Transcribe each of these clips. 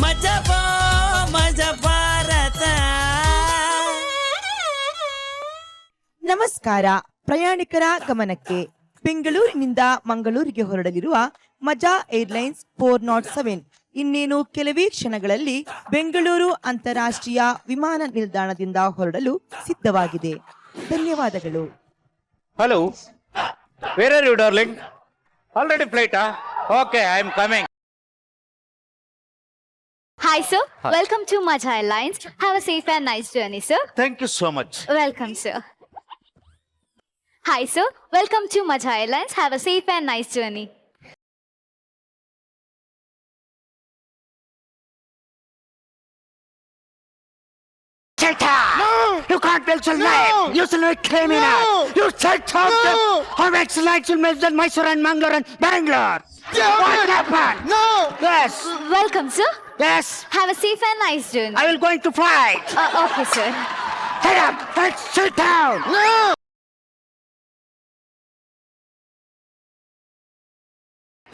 ಮಜ ಭಾರತ. ನಮಸ್ಕಾರ. ಪ್ರಯಾಣಿಕರ ಗಮನಕ್ಕೆ, ಬೆಂಗಳೂರಿನಿಂದ ಮಂಗಳೂರಿಗೆ ಹೊರಡಲಿರುವ ಮಜಾ ಏರ್ಲೈನ್ಸ್ 407 ಇನ್ನೇನು ಕೆಲವೇ ಕ್ಷಣಗಳಲ್ಲಿ ಬೆಂಗಳೂರು ಅಂತಾರಾಷ್ಟ್ರೀಯ ವಿಮಾನ ನಿಲ್ದಾಣದಿಂದ ಹೊರಡಲು ಸಿದ್ಧವಾಗಿದೆ. ಧನ್ಯವಾದಗಳು. Hello, where are you darling? Already ಫ್ಲೈಟಾ? Okay, I am coming. Hi sir, welcome to Maja Airlines. Have a safe and nice journey, sir. Thank you so much. Welcome, sir. Hi sir, welcome to Maja Airlines. Have a safe and nice journey. No! You can't tell your name. You are a criminal. No! You said something. No! How excellent you mentioned Mysore and Mangalore and Bangalore. What happened? No! Yes. Welcome, sir. Yes. Have a safe and nice journey. I will going to flight. Okay, sir. Get up. Let's sit down. No!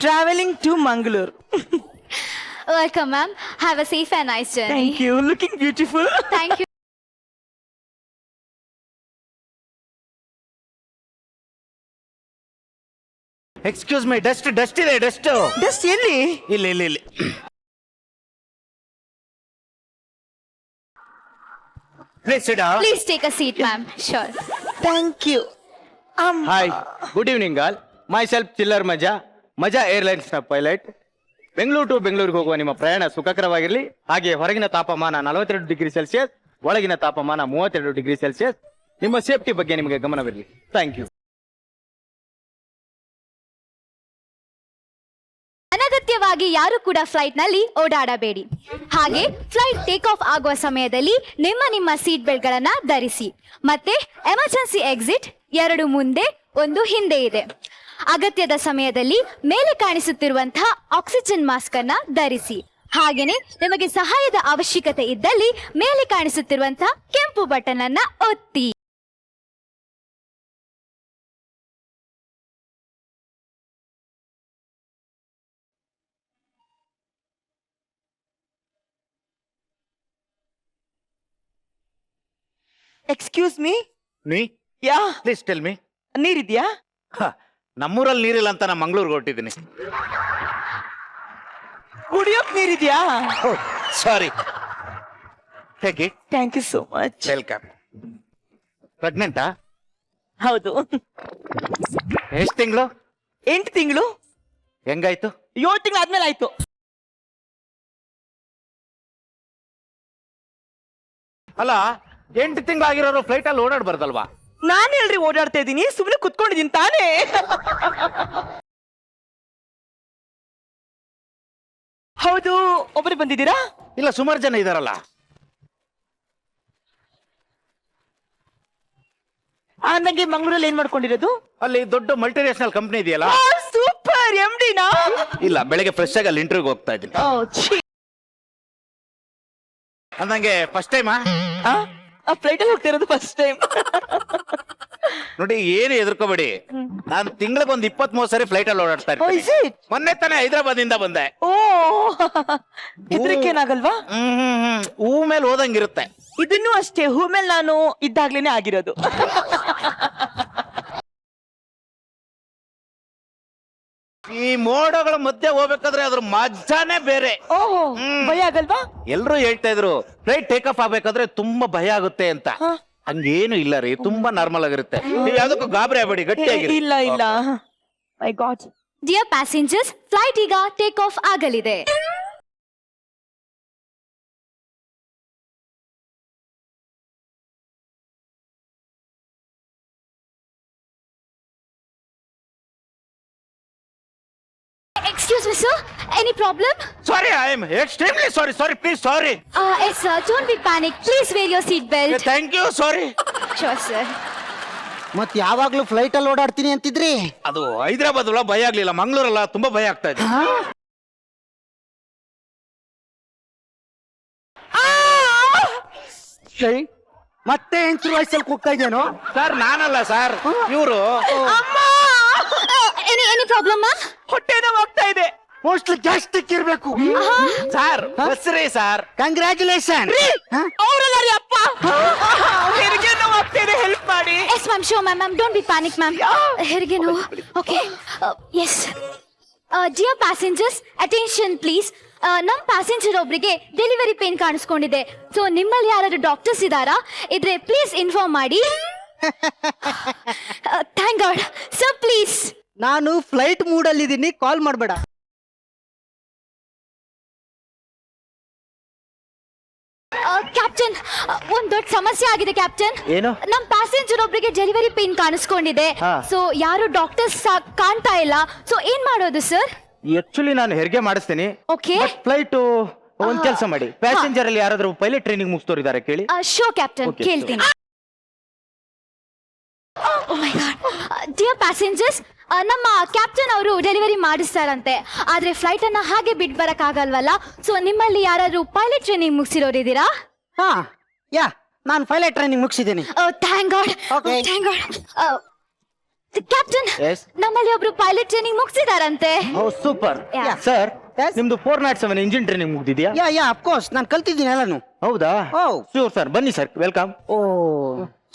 Traveling to Mangaluru. Welcome, ma'am. Have a safe and nice journey. Thank you. Looking beautiful. Thank you. Excuse me, dust ಇದೆ, dust. Dust ಎಲ್ಲಿ? ಇಲ್ಲಿ. Please sit down. Please take a seat, ma'am. Sure. Thank you. Hi, good evening all. Myself ಚಿಲ್ಲರ್ ಮಜಾ airlines ನ pilot. Bengaluru to ಬೆಂಗಳೂರಿಗೆ ಹೋಗುವ ನಿಮ್ಮ ಪ್ರಯಾಣ ಸುಖಕರವಾಗಿರಲಿ. ಹಾಗೆ ಹೊರಗಿನ ತಾಪಮಾನ 42 ಡಿಗ್ರಿ ಸೆಲ್ಸಿಯಸ್, ಒಳಗಿನ ತಾಪಮಾನ 32 ಡಿಗ್ರಿ ಸೆಲ್ಸಿಯಸ್. ನಿಮ್ಮ ಸೇಫ್ಟಿ ಬಗ್ಗೆ ನಿಮಗೆ ಗಮನವಿರಲಿ. Thank you. ಅನಗತ್ಯವಾಗಿ ಯಾರು ಕೂಡ ಫ್ಲೈಟ್ ನಲ್ಲಿ ಓಡಾಡಬೇಡಿ. ಹಾಗೆ ಫ್ಲೈಟ್ ಟೇಕ್ ಆಫ್ ಆಗುವ ಸಮಯದಲ್ಲಿ ನಿಮ್ಮ ಸೀಟ್ ಬೆಲ್ಟ್ ಗಳನ್ನ ಧರಿಸಿ. ಮತ್ತೆ ಎಮರ್ಜೆನ್ಸಿ ಎಕ್ಸಿಟ್ 2 ಮುಂದೆ 1 ಹಿಂದೆ ಇದೆ. ಅಗತ್ಯದ ಸಮಯದಲ್ಲಿ ಮೇಲೆ ಕಾಣಿಸುತ್ತಿರುವಂತಹ ಆಕ್ಸಿಜನ್ ಮಾಸ್ಕ್ ಅನ್ನ ಧರಿಸಿ. ಹಾಗೇನೆ ನಿಮಗೆ ಸಹಾಯದ ಅವಶ್ಯಕತೆ ಇದ್ದಲ್ಲಿ ಮೇಲೆ ಕಾಣಿಸುತ್ತಿರುವಂತಹ ಕೆಂಪು ಬಟನ್ ಅನ್ನ ಒತ್ತಿ. Excuse me. ನೀ ಯಾ, ಪ್ಲೀಸ್ ಟೆಲ್ ಮಿ. ನೀರಿದ್ಯಾ? ನಮ್ಮೂರಲ್ಲಿ ನೀರಿಲ್ಲ ಅಂತ ನಾನು ಮಂಗಳೂರಿಗೆ ಹೊರಟಿದ್ದೀನಿ. ಕುಡಿಯೋಕ್ ನೀರಿದ್ಯಾ? Sorry. Take it. Thank you so much. Welcome. ಪ್ರೆಗ್ನೆಂಟಾ? ಹೌದು. ಎಷ್ಟು ತಿಂಗಳು? 8 ತಿಂಗಳು. ಹೆಂಗಾಯ್ತು? 7 ತಿಂಗಳು ಆದ್ಮೇಲೆ ಆಯ್ತು. ಅಲ್ಲ, 8 ತಿಂಗಳಾಗಿರೋರು ಫ್ಲೈಟ್ ಅಲ್ಲಿ ಓಡಾಡ್ಬಾರ್ದಲ್ವಾ? ನಾನು ಹೇಳ್ರಿ ಓಡಾಡ್ತಾ ಇದ್ದೀನಿ, ಸುಮ್ಮನೆ ಕುತ್ಕೊಂಡಿದ್ದೀನಿ ತಾನೇ. ಹೌದು, ಒಬ್ಬರು ಬಂದಿದ್ದೀರಾ? ಇಲ್ಲ, ಸುಮಾರು ಜನ ಇದಾರಲ್ಲ. ನಂಗೆ ಮಂಗಳೂರಲ್ಲಿ ಏನ್ ಮಾಡ್ಕೊಂಡಿರೋದು? ಅಲ್ಲಿ ದೊಡ್ಡ ಮಲ್ಟಿನ್ಯಾಷನಲ್ ಕಂಪ್ನಿ ಇದೆಯಲ್ಲ. ಸೂಪರ್. MD-ನಾ? ಇಲ್ಲ, ಬೆಳಗ್ಗೆ ಫ್ರೆಶ್ ಆಗಿ ಅಲ್ಲಿ ಇಂಟರ್ವ್ಯೂಗೆ ಹೋಗ್ತಾ ಇದ್ದೀನಿ. ಅಂದಂಗೆ ಫಸ್ಟ್ ಟೈಮಾ? ಫ್ಲೈಟ್ ಅಲ್ಲಿ ಹೋಗ್ತಾ ಇರೋದು ಫಸ್ಟ್ ಟೈಮ್. ನೋಡಿ, ಏನು ಹೆದರ್ಕೋಬೇಡಿ. ನಾನು ತಿಂಗಳಿಗೆ ಒಂದು 23 ಸರಿ ಫ್ಲೈಟ್ ಅಲ್ಲಿ ಓಡಾಡ್ತಾ ಇರ್ತೀನಿ. ಮೊನ್ನೆ ತಾನೇ ಹೈದರಾಬಾದ್ ಇಂದ ಬಂದೆ. ಓ, ಹೆದರಿಕೇನಾಗಲ್ವಾ? ಹೂ ಮೇಲೆ ಹೋದಂಗಿರುತ್ತೆ. ಇದನ್ನು ಅಷ್ಟೇ, ಹೂ ಮೇಲೆ ನಾನು ಇದ್ದಾಗ್ಲೇನೆ ಆಗಿರೋದು. ಈ ಮೋಡಗಳ ಮಧ್ಯೆ ಹೋಗ್ಬೇಕಾದ್ರೆ ಅದ್ರ ಮಜಾನೇ ಬೇರೆ. ಓಹೋ, ಭಯ ಆಗಲ್ವಾ? ಎಲ್ರು ಹೇಳ್ತಾ ಇದ್ರು ಫ್ಲೈಟ್ ಟೇಕ್ ಆಫ್ ಆಗ್ಬೇಕಾದ್ರೆ ತುಂಬಾ ಭಯ ಆಗುತ್ತೆ ಅಂತ. ಹಂಗೇನು ಇಲ್ಲ ರೀ, ತುಂಬಾ ನಾರ್ಮಲ್ ಆಗಿರುತ್ತೆ. ನೀವು ಯಾವ್ದಕ್ಕೂ ಗಾಬರಿ ಆಗ್ಬೇಡಿ, ಗಟ್ಟಿಯಾಗಿ. ಇಲ್ಲ. ಮೈ ಗಾಡ್. ಡಿಯರ್ ಪ್ಯಾಸೆಂಜರ್ಸ್, ಫ್ಲೈಟ್ ಈಗ ಟೇಕ್ ಆಫ್ ಆಗಲಿದೆ. Excuse me, sir. Any problem? Sorry, I am extremely sorry. Sorry, please, sorry. Yes, sir. Don't be panic. Please wear your seat belt. Thank you, sorry. Sure, sir. ಮತ್ ಯಾವಾಗ್ಲೂ flight ಅಲ್ಲಿ ಓಡಾಡ್ತೀನಿ ಅಂತಿದ್ರಿ? ಅದು ಹೈದರಾಬಾದ್ ಅಲ್ಲ, ಭಯ ಆಗ್ಲಿಲ್ಲ. ಮಂಗಳೂರಲ್ಲ, ತುಂಬಾ ಭಯ ಆಗ್ತಾ ಇದೆ. ಮತ್ತೆ ಹೆಂಚು ವಯಸ್ಸಲ್ಲಿ ಕೂಗ್ತಾ ಇದ್ದೇನೋ? ಸರ್, ನಾನಲ್ಲ ಸರ್, ಇವರು. Any problem, ma'am? ಹೊಟ್ಟೆ ನೋವಾಗ್ತಾ ಇದೆ. ಮೋಸ್ಟ್ಲಿ ಗ್ಯಾಸ್ಟ್ರಿಕ್ ಇರ್ಬೇಕು. ಸರ್ ಬಸ್ರಿ ಸರ್. ಕಂಗ್ರ್ಯಾಚುಲೇಷನ್. ಅವ್ರಲ್ಲ ಅಪ್ಪ ಹೆರಿಗೆ ನೋವು ಆಗ್ತಿದೆ, ಹೆಲ್ಪ್ ಮಾಡಿ. Yes ma'am, sure ma'am. Ma'am don't be panic ma'am. ಹೆರಿಗೆ ನೋವು. Okay, yes. Dear passengers, attention please. ನಮ್ಮ ಪ್ಯಾಸೆಂಜರ್ ಒಬ್ರಿಗೆ ಡೆಲಿವರಿ ಪೇನ್ ಕಾಣಿಸ್ಕೊಂಡಿದೆ. ಸೊ ನಿಮ್ಮಲ್ಲಿ ಯಾರಾದ್ರೂ ಡಾಕ್ಟರ್ಸ್ ಇದ್ದಾರಾ? ಇದ್ರೆ ಪ್ಲೀಸ್ ಇನ್ಫಾರ್ಮ್ ಮಾಡಿ. Thank God. Sir please. ನಾನು ಫ್ಲೈಟ್ ಮೂಡಲ್ಲಿ ಇದ್ದೀನಿ, ಕಾಲ್ ಮಾಡಬೇಡ. ಕ್ಯಾಪ್ಟನ್, ಒಂದ್ ದೊಡ್ಡ ಸಮಸ್ಯೆ ಆಗಿದೆ ಕ್ಯಾಪ್ಟನ್. ಏನು? ನಮ್ ಪ್ಯಾಸೆಂಜರ್ ಒಬ್ರಿಗೆ ಡೆಲಿವರಿ ಪೇನ್ ಕಾಣಿಸ್ಕೊಂಡಿದೆ. ಹಾ. ಸೊ ಯಾರು ಡಾಕ್ಟರ್ಸ್ ಕಾಣ್ತಾ ಇಲ್ಲ. ಸೊ ಏನ್ ಮಾಡೋದು ಸರ್? ಆಕ್ಚುಲಿ ನಾನು ಹೆರಿಗೆ ಮಾಡಿಸ್ತೀನಿ. ಓಕೆ, ಫ್ಲೈಟ್ ಒಂದ್ ಕೆಲಸ ಮಾಡಿ, ಪ್ಯಾಸೆಂಜರ್ ಅಲ್ಲಿ ಯಾರಾದ್ರೂ ಪೈಲಟ್ ಟ್ರೈನಿಂಗ್ ಮುಗಿಸ್ತೋರಿದ್ದಾರೆ ಕೇಳಿ. ಶೋ ಕ್ಯಾಪ್ಟನ್, Okay, ಕೇಳ್ತೀನಿ. ಡಿಯರ್ ಪ್ಯಾಸೆಂಜರ್ಸ್, ನಮ್ಮ ಕ್ಯಾಪ್ಟನ್ ಅವರು ಡೆಲಿವರಿ ಮಾಡಿಸ್ತಾರಂತೆ. ಆದ್ರೆ ಫ್ಲೈಟ್ ಅನ್ನ ಹಾಗೆ ಬಿಟ್ ಬರಕ್ ಆಗಲ್ವಲ್ಲ. ಸೊ ನಿಮ್ಮಲ್ಲಿ ಯಾರಾದ್ರೂ ಪೈಲಟ್ ಟ್ರೈನಿಂಗ್ ಮುಗಿಸಿರೋರಿದ್ದೀರಾ? ಹಾ, ಯಾ, ನಾನು ಪೈಲಟ್ ಟ್ರೈನಿಂಗ್ ಮುಗಿಸಿದ್ದೀನಿ. Thank god. Okay. Thank god. Captain, Yes. ನಮ್ಮಲ್ಲಿ ಒಬ್ರು ಪೈಲಟ್ ಟ್ರೈನಿಂಗ್ ಮುಗಿಸಿದಾರಂತೆ. Oh super. Yeah. Sir, Yes. ನಿಮ್ದು 407 ಇಂಜಿನ್ ಟ್ರೈನಿಂಗ್ ಮುಗ್ದಿದ್ಯಾ? ಯಾ ಅಫ್ಕೋರ್ಸ್, ನಾನು ಕಲ್ತಿದ್ದೀನಿ ಎಲ್ಲಾನು. ಹೌದಾ? Oh. ಶೂರ್ ಸರ್, ಬನ್ನಿ ಸರ್, ವೆಲ್ಕಮ್. ಓ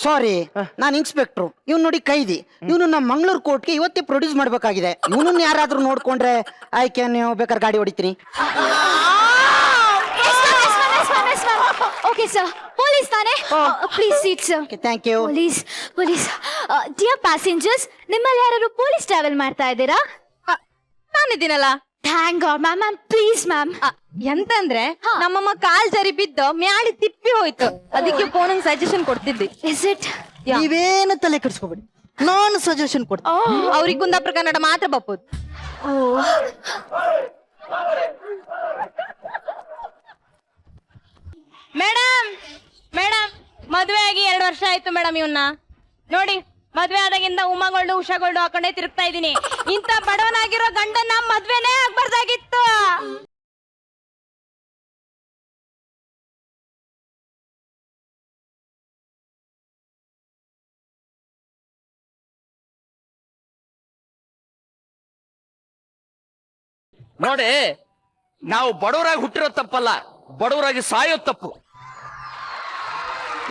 ಸಾರಿ, ನಾನು ಇನ್ಸ್ಪೆಕ್ಟ್ರು. ಇವ್ನು ನೋಡಿ ಕೈದಿ. ಇವನು ನಮ್ಮ ಮಂಗಳೂರು ಕೋರ್ಟ್ಗೆ ಇವತ್ತೇ ಪ್ರೊಡ್ಯೂಸ್ ಮಾಡ್ಬೇಕಾಗಿದೆ. ಇವನನ್ನ ಯಾರಾದ್ರೂ ನೋಡ್ಕೊಂಡ್ರೆ ಆಯ್ಕೆ, ನೀವು ಬೇಕಾದ್ರೆ ಗಾಡಿ ಹೊಡಿತೀನಿ. ಓಕೆ ಸರ್, ಪೊಲೀಸ್ ತಾನೆ? Please seat sir. Thank you. Police. Dear passengers, ನಿಮ್ಮಲ್ಲಿ ಯಾರು ಪೊಲೀಸ್ ಟ್ರಾವೆಲ್ ಮಾಡ್ತಾ ಇದ್ದೀರಾ? ನಾನಿದ್ದೀನಲ್ಲ. Thank God ma'am. Ma'am please ma'am. ಎಂತಂದ್ರೆ ನಮ್ಮಮ್ಮ ಕಾಲ್ ಜರಿ ಬಿದ್ದು ಮ್ಯಾಳಿ ತಿಪ್ಪಿ ಹೋಯ್ತು. ಅದಕ್ಕೆ ಫೋನ್ ಸಜೆಷನ್ ಕೊಡ್ತಿದ್ದಿ. Is it? ನೀವೇನು ತಲೆ ಕೆಡಿಸ್ಕೋಬೇಡಿ, ನಾನು ಸಜೆಷನ್ ಕೊಡ್ತೀನಿ. ಅವ್ರಿಗೆ ಕುಂದಾಪುರ ಕನ್ನಡ ಮಾತ್ರ ಬಪ್ಪುದು. ಮೇಡಮ್, ಮದ್ವೆ ಆಗಿ 2 ವರ್ಷ ಆಯ್ತು ಮೇಡಮ್. ಇವನ್ನ ನೋಡಿ, ಮದ್ವೆ ಆದಾಗಿಂದ ಉಮಾಗೋಲ್ಡು ಉಷಾಗೋಲ್ಡು ಹಾಕೊಂಡೇ ತಿರುಗ್ತಾ ಇದೀನಿ. ಇಂತ ಬಡವನಾಗಿರೋ ಗಂಡನ ಮದ್ವೆನೇ ಆಗ್ಬಾರ್ದಾಗಿತ್ತು. ನೋಡಿ, ನಾವು ಬಡವರಾಗಿ ಹುಟ್ಟಿರೋ ತಪ್ಪಲ್ಲ, ಬಡವರಾಗಿ ಸಾಯೋ ತಪ್ಪು.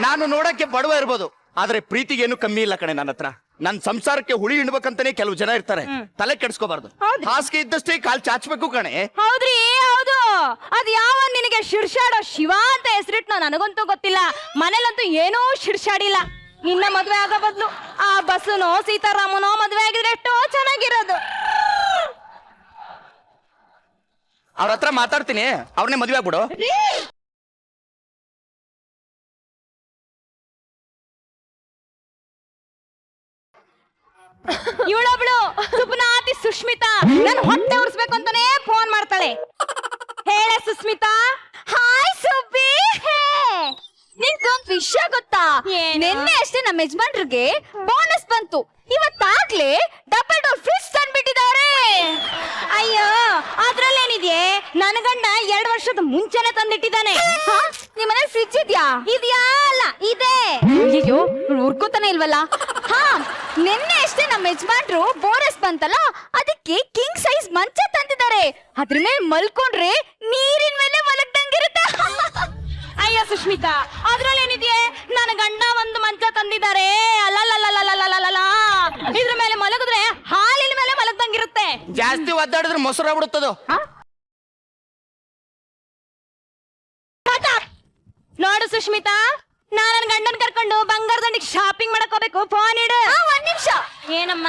ನಾನು ನೋಡಕ್ಕೆ ಬಡವ ಇರ್ಬೋದು, ಆದ್ರೆ ಪ್ರೀತಿಗೆ ಏನು ಕಮ್ಮಿ ಇಲ್ಲ ಕಣೆ ನನ್ನ ಹತ್ರ. ನನ್ ಸಂಸಾರಕ್ಕೆ ಹುಳಿ ಹಿಂಡ್ಬೇಕಂತಾನೆ ಕೆಲವು ಜನ ಇರ್ತಾರೆ. ತಲೆ ಕೆಡಿಸ್ಕೋಬಾರ್ದು. ಹಾಸಿಗೆ ಇದ್ದಷ್ಟೇ ಕಾಲ್ ಚಾಚಬೇಕು ಕಣೆ. ಹೌದ್ರಿ, ಹೌದು. ಅದ್ ಯಾವ ನಿನಗೆ ಶಿರ್ಷಾಡೋ ಶಿವ ಅಂತ ಹೆಸರಿಟ್ನೋ ನನಗಂತೂ ಗೊತ್ತಿಲ್ಲ. ಮನೇಲಂತೂ ಏನೂ ಶಿರ್ಷಾಡಿಲ್ಲ. ನಿನ್ನ ಮದ್ವೆ ಆಗೋ ಬದ್ಲು ಆ ಬಸ್ಸುನೋ ಸೀತಾರಾಮನೋ ಮದ್ವೆ ಆಗಿದ್ರೆ ಎಷ್ಟೋ ಚೆನ್ನಾಗಿರೋದು. ಅವ್ರ ಹತ್ರ ಮಾತಾಡ್ತೀನಿ, ಅವ್ರನ್ನೇ ಮದ್ವೆ ಆಗ್ಬಿಡು. ಇವಳೊಬ್ಳು ಸುಪ್ನಾತಿ ಸುಷ್ಮಿತಾ ನನ್ ಹೊಟ್ಟೆ ಉರ್ಸ್ಬೇಕು ಅಂತಾನೆ ಫೋನ್ ಮಾಡ್ತಾಳೆ. ಹೇಳ ಸುಸ್ಮಿತಾ. ಹಾಯ್ ಸುಬ್ಬಿ. ನಿನ್ಗೊಂದ್ ವಿಷಯ ಗೊತ್ತಾ? ನಿನ್ನೆ ಅಷ್ಟೇ ನಮ್ಮ ಯಜಮಾನ್ರಿಗೆ ಬೋನಸ್ ಬಂತು. ಇವತ್ತಾಗ್ಲೇ ಡಬಲ್ ಡೋರ್ ಫ್ರಿಜ್ ತಂದ್ಬಿಟ್ಟಿದ್ದಾರೆ. ಅಯ್ಯೋ, ಅದ್ರಲ್ಲೇನಿದೆ? ನನ್ನ ಗಂಡ 2 ವರ್ಷದ ಮುಂಚೆನೆ ತಂದಿಟ್ಟಿದ್ದಾನೆ. ನಿಮ್ಮನೇಲಿ ಫ್ರಿಜ್ ಇದ್ಯಾ? ಇದ್ಯಾ? ಅಲ್ಲ, ಇದೆ. ಅಯ್ಯೋ, ಉರ್ಕೋತಾನೆ ಇಲ್ವಲ್ಲ. ಹಾ, ನಿನ್ನೆ ಅಷ್ಟೇ ನಮ್ಮ ಯಜಮಾನ್ರು ಬೋನಸ್ ಬಂತಲ್ಲ, ಅದಕ್ಕೆ ಕಿಂಗ್ ಸೈಜ್ ಮಂಚ ತಂದಿದ್ದಾರೆ. ಅದ್ರ ಮೇಲೆ ಮಲ್ಕೊಂಡ್ರೆ ನೀರಿನ ಮೇಲೆ ಮಲಗ್ದಂಗಿರುತ್ತೆ. ಅಯ್ಯೋ ಸುಷ್ಮಿತಾ, ಅದ್ರಲ್ಲೇನಿದೆ? ನನ್ನ ಗಂಡ ಒಂದು ಮಂಚ ತಂದಿದ್ದಾರೆ. ಅಲ್ಲಲ್ಲ, ಇದ್ರ ಮೇಲೆ ಮಲಗಿದ್ರೆ ಹಾಲಿನ ಮೇಲೆ ಮಲಗ್ದಂಗಿರುತ್ತೆ. ಜಾಸ್ತಿ ಒದ್ದಾಡಿದ್ರೆ ಮೊಸರು ಆಗ್ಬಿಡುತ್ತದು. ನೋಡು ಸುಷ್ಮಿತಾ, ನಾನ್ ನನ್ ಗಂಡನ್ ಕರ್ಕೊಂಡು ಬಂಗಾರ ದಂಡಿಗೆ ಶಾಪಿಂಗ್ ಮಾಡಕ್ ಹೋಗ್ಬೇಕು. ಫೋನ್ ಇಡು. 1 ನಿಮಿಷ. ಏನಮ್ಮ?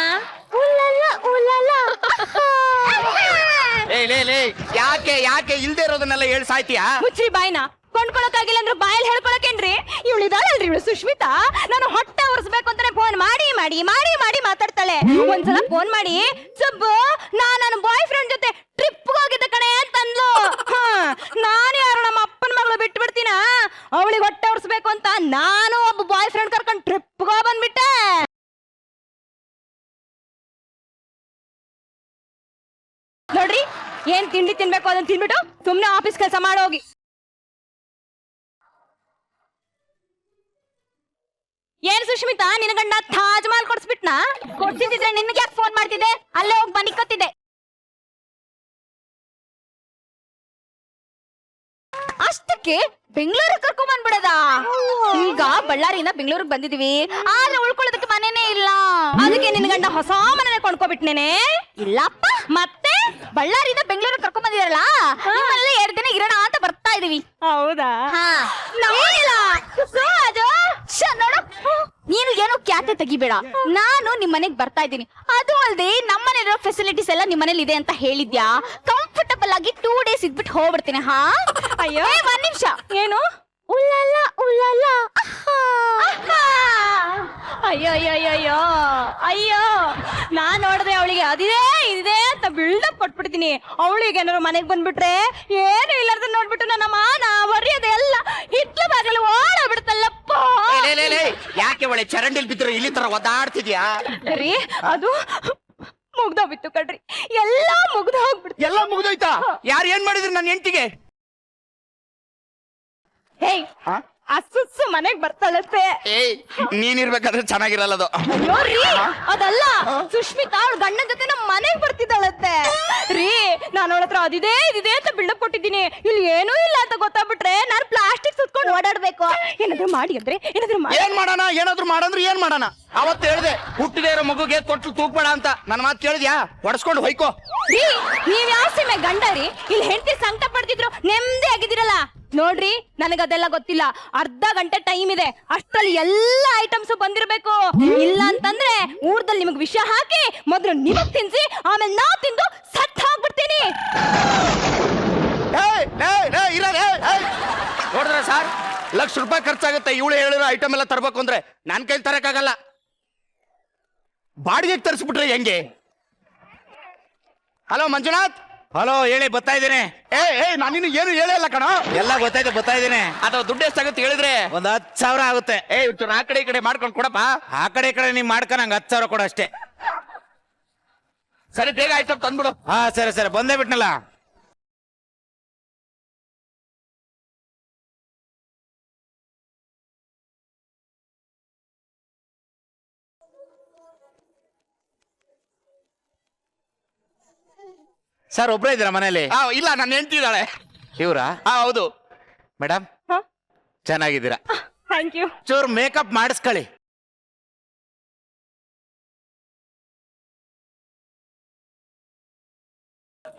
ಯಾಕೆ ಇಲ್ದೇ ಇರೋದನ್ನೆಲ್ಲ ಹೇಳಿ ಸಾಯ್ತೀಯಾ? ಮುಚ್ಚ್ರಿ ಬಾಯ್ನ. ಕೊಂಡ್ಕೊಳಕ್ಕಾಗಿಲ್ಲ ಅಂದ್ರೆ ಬಾಯಲ್ಲಿ ಹೇಳ್ಕೊಳಕೇನ್ರಿ? ಇವಳಿದಾಳಲ್ರಿ ಇವಳು ಸುಷ್ಮಿತಾ, ನಾನು ಹೊಟ್ಟೆ ಉರ್ಸ್ಬೇಕು ಅಂತಾನೆ ಫೋನ್ ಮಾಡಿ ಮಾಡಿ ಮಾಡಿ ಮಾಡಿ ಮಾತಾಡ್ತಾಳೆ. ಒಂದ್ಸಲ ಫೋನ್ ಮಾಡಿ, ಸುಬ್ಬು, ನನ್ನ ಬಾಯ್ ಫ್ರೆಂಡ್ ಜೊತೆ ಟ್ರಿಪ್ ಹೋಗಿದ್ದ ಕಣೆ ಅಂತಂದ್ಲು. ನಾನು ಯಾರು ನಮ್ಮ ಅಪ್ಪನ ಮಗಳು ಬಿಟ್ಟು ಬಿಡ್ತೀನ? ಅವಳಿಗೆ ಹೊಟ್ಟೆ ಉರ್ಸ್ಬೇಕು ಅಂತ ನಾನು ಒಬ್ಬ ಬಾಯ್ ಫ್ರೆಂಡ್ ಕರ್ಕೊಂಡು ಟ್ರಿಪ್ ಬಂದ್ಬಿಟ್ಟೆ. ನೋಡ್ರಿ, ಏನ್ ತಿಂಡಿ ತಿನ್ಬೇಕು ಅದನ್ನ ತಿನ್ಬಿಟ್ಟು ಸುಮ್ನೆ ಆಫೀಸ್ ಕೆಲಸ ಮಾಡೋಗಿ. ಏನ್ ಸುಷ್ಮಿತಾ, ನಿನ್ನ ಗಂಡ ತಾಜ್ ಮಹಲ್ ಕೊಡ್ಸ್ಬಿಟ್ನಾ? ಕೊಡ್ಸಿದ್ರೆ ನಿನ್ಗೆ ಯಾಕೆ ಫೋನ್ ಮಾಡ್ತಿದ್ದೆ? ಅಲ್ಲೇ ಹೋಗಿ ಬನ್ನಿಕೊತ್ತಿದ್ದೆ. ಯಾಕೆ ಬೆಂಗಳೂರಿಗೆ ಕರ್ಕೊಂಡ್ ಬಂದ್ಬಿಡದ? ಈಗ ಬಳ್ಳಾರಿಯಿಂದ ಬೆಂಗಳೂರಿಗೆ ಬಂದಿದೀವಿ, ಆದ್ರೆ ಉಳ್ಕೊಳ್ಳೋದಕ್ಕೆ ಮನೆನೇ ಇಲ್ಲ. ಅದಕ್ಕೆ ನಿನ್ ಗಂಡ ಹೊಸ ಮನೆ ಕೊಂಡ್ಕೊಬಿಟ್ನೇನೆ. ಇಲ್ಲಪ್ಪ, ಮತ್ತೆ ಬಳ್ಳಾರಿಯಿಂದ ಬೆಂಗಳೂರಿಗೆ ಕರ್ಕೊಂಡ್ ಬಂದಿರಲ್ಲ, ನಿಮ್ಮಲ್ಲಿ 2 ದಿನ ಇರೋಣ ಅಂತ ಬರ್ತಾ ಇದೀವಿ. ಹೌದಾ? ನೀನು ಏನು ಕ್ಯಾತೆ ತೆಗಿಬೇಡ. ನಾನು ನಿಮ್ ಮನೆಗ್ ಬರ್ತಾ ಇದ್ದೀನಿ. ಅದು ಅಲ್ಲದೆ ನಮ್ಮನೇಲಿರೋ ಫೆಸಿಲಿಟೀಸ್ ಎಲ್ಲ ನಿಮ್ ಮನೇಲಿ ಇದೆ ಅಂತ ಹೇಳಿದ್ಯಾ. ಕಂಫರ್ಟಬಲ್ ಆಗಿ 2 days ಇದ್ಬಿಟ್ಟು ಹೋಗ್ಬಿಡ್ತೀನಿ. ಹಾ, ಅಯ್ಯೋ 1 ನಿಮಿಷ. ಏನು? ಉಲ್ಲಲ್ಲ ಉಲ್ಲಲ್ಲ. ಅಯ್ಯೋ ಅಯ್ಯೋ ಅಯ್ಯೋ ಅಯ್ಯೋ, ನಾನ್ ನೋಡಿದ್ರೆ ಅವಳಿಗೆ ಅದಿದೆ ಇದಿದೆ ಅಂತ ಬಿಲ್ಡಪ್ ಕೊಟ್ಬಿಡ್ತೀನಿ. ಅವಳಿಗೆ ಏನಾದ್ರು ಮನೆಗ್ ಬಂದ್ಬಿಟ್ರೆ ಏನು ಇಲ್ಲಾರ್ದ ನೋಡ್ಬಿಟ್ಟು ನನ್ನ ಮಾನ ಮರ್ಯಾದೆ ಎಲ್ಲ ಹಿತ್ಲ ಬಾಗಿಲು ಓಡ ಬಿಡ್ತಲ್ಲಪ್ಪ. ಯಾಕೆ ಒಳ್ಳೆ ಚರಂಡಿಲ್ ಬಿದ್ರು ಇಲ್ಲಿ ತರ ಒದ್ದಾಡ್ತಿದ್ಯಾ? ರೀ, ಅದು ಮುಗ್ದೋಗ್ಬಿಟ್ಟು ಕಣ್ರಿ, ಎಲ್ಲ ಮುಗ್ದೋಗ್ಬಿಡ್ತು. ಎಲ್ಲ ಮುಗ್ದೋಯ್ತಾ? ಯಾರು ಏನ್ ಮಾಡಿದ್ರಿ ನನ್ನ ಹೆಂಡತಿಗೆ? ಹೇಯ್, ಅಸುಸ್ಸು ಮನೆಗ್ ಬರ್ತಾಳತ್ತೆ. ಏಯ್, ನೀನಿರ್ಬೇಕಾದ್ರೆ ಚೆನ್ನಾಗಿರಲ್ಲ ಅದು. ನೋಡ್ರಿ, ಅದಲ್ಲ, ಸುಷ್ಮಿತಾ ಅವಳ ಗಂಡನ ಜೊತೆ ನಮ್ಮ ಮನೆಗ್ ಬರ್ತಿದ್ದಾಳತ್ತೆ. ರೀ, ನಾನು ಅವಳ ಹತ್ರ ಅದಿದೆ ಇದಿದೆ ಅಂತ ಬಿಲ್ಡಪ್ ಕೊಟ್ಟಿದ್ದೀನಿ. ಇಲ್ಲಿ ಏನೂ ಇಲ್ಲ ಅಂತ ಗೊತ್ತಾಗ್ಬಿಟ್ರೆ ನಾನು ಪ್ಲಾಸ್ಟಿಕ್ ಸುತ್ಕೊಂಡು ಓಡಾಡ್ಬೇಕು. ಏನಾದ್ರು ಮಾಡಿ ಅಂದ್ರೆ ಏನಾದ್ರು ಏನ್ ಮಾಡೋಣ? ಏನಾದ್ರು ಮಾಡಂದ್ರೆ ಏನ್ ಮಾಡೋಣ? ಅವತ್ತು ಹೇಳ್ದೆ ಹುಟ್ಟಿದೇ ಇರೋ ಮಗುಗೆ ತೊಟ್ಲು ತೂಕ್ಬೇಡ ಅಂತ. ನನ್ನ ಮಾತು ಕೇಳಿದ್ಯಾ? ಹೊಡ್ಸ್ಕೊಂಡು ಹೊಯ್ಕೋ. ರೀ, ನೀವ್ ಯಾವ ಸೀಮೆ ಗಂಡ ರೀ? ಇಲ್ಲಿ ಹೆಂಡತಿ ಸಂಕಟ ಪಡ್ತಿದ್ರು ನೆಮ್ಮದಿ ಆಗಿದ್ದೀರಲ್ಲ. ನೋಡ್ರಿ, ನನಗದೆಲ್ಲ ಗೊತ್ತಿಲ್ಲ. ಅರ್ಧ ಗಂಟೆ ಟೈಮ್ ಇದೆ, ಅಷ್ಟ್ರಲ್ಲಿ ಎಲ್ಲ ಐಟಮ್ಸ್ ಬಂದಿರ್ಬೇಕು. ಇಲ್ಲ ಅಂತಂದ್ರೆ ಊರ್ದಲ್ಲಿ ನಿಮಗ್ ವಿಷ ಹಾಕಿ ಮೊದಲು ನಿಮಗ್ ತಿನ್ಸಿ ಆಮೇಲೆ ನಾವ್ ತಿಂದು ಸತ್ ಹೋಗ್ಬಿಡ್ತೀನಿ. ನೋಡಿದ್ರೆ ಸರ್, ₹1,00,000 ಖರ್ಚಾಗುತ್ತೆ ಇವಳು ಹೇಳಿರೋ ಐಟಮ್ ಎಲ್ಲ ತರಬೇಕು ಅಂದ್ರೆ. ನನ್ ಕೈಲಿ ತರಕ್ಕಾಗಲ್ಲ. ಬಾಡಿಗೆಗೆ ತರಿಸ್ಬಿಟ್ರೆ ಹೆಂಗೆ? ಹಲೋ ಮಂಜುನಾಥ್. ಹಲೋ, ಹೇಳಿ, ಬರ್ತಾ ಇದ್ದೇನೆ. ನಾನು ಇನ್ನು ಏನು ಹೇಳಿಲ್ಲ ಕಣ. ಎಲ್ಲ ಗೊತ್ತಾಯ್ತು, ಬರ್ತಾ ಇದ್ದೇನೆ. ಅದು ದುಡ್ಡು ಎಷ್ಟಾಗುತ್ತೆ ಹೇಳಿದ್ರೆ? ಒಂದು 10,000 ಆಗುತ್ತೆ. ಇವ್ರು ಆ ಕಡೆ ಈ ಕಡೆ ಮಾಡ್ಕೊಂಡು ಕೊಡಪ್ಪ. ಆ ಕಡೆ ಈ ಕಡೆ ನೀವ್ ಮಾಡ್ಕ ನಂಗೆ 10,000 ಕೊಡು ಅಷ್ಟೇ. ಸರಿ, ಬೇಗ ಆಯ್ತು ತಂದ್ಬಿಡು. ಹಾ, ಸರಿ ಸರಿ, ಬಂದೇ ಬಿಟ್ನಲ್ಲ. ಸರ್, ಒಬ್ರೇ ಇದ್ದೀರಾ ಮನೇಲಿ? ಇಲ್ಲ, ನನ್ನ ಹೆಂಡತಿ ಇದ್ದಾಳೆ. ಇವ್ರಾ? ಹೌದು ಮೇಡಮ್, ಚೆನ್ನಾಗಿದ್ದೀರಾ? Thank you. ಚೂರು ಮೇಕಪ್ ಮಾಡಿಸ್ಕೊಳ್ಳಿ.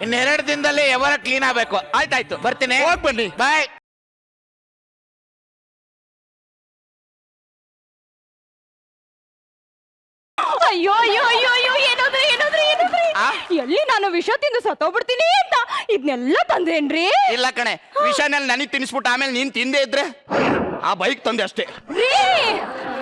ಇನ್ನು2 ದಿನದಲ್ಲಿ ಎವರ ಕ್ಲೀನ್ ಆಗ್ಬೇಕು. ಆಯ್ತಾಯ್ತು, ಬರ್ತೀನಿ. ಹೋಗ್ ಬನ್ನಿ. ಬಾಯ್. ಅಯ್ಯೋ ಅಯ್ಯೋ ಅಯ್ಯೋ ಅಯ್ಯೋ, ಏನಾದ್ರಿ ಏನಾದ್ರಿ ಏನಾದ್ರಿ? ಎಲ್ಲಿ ನಾನು ವಿಷ ತಿಂದು ಸತ್ತೋಗ್ಬಿಡ್ತೀನಿ ಅಂತ ಇದನ್ನೆಲ್ಲ ತಂದ್ರೇನ್ರಿ? ಇಲ್ಲ ಕಣೆ, ವಿಷನೆಲ್ಲ ನನಗೆ ತಿನ್ಸ್ಬಿಟ್ಟು ಆಮೇಲೆ ನೀನ್ ತಿಂದೇ ಇದ್ರೆ ಆ ಬೈಕ್ ತಂದೆ ಅಷ್ಟೇ. ರೀ,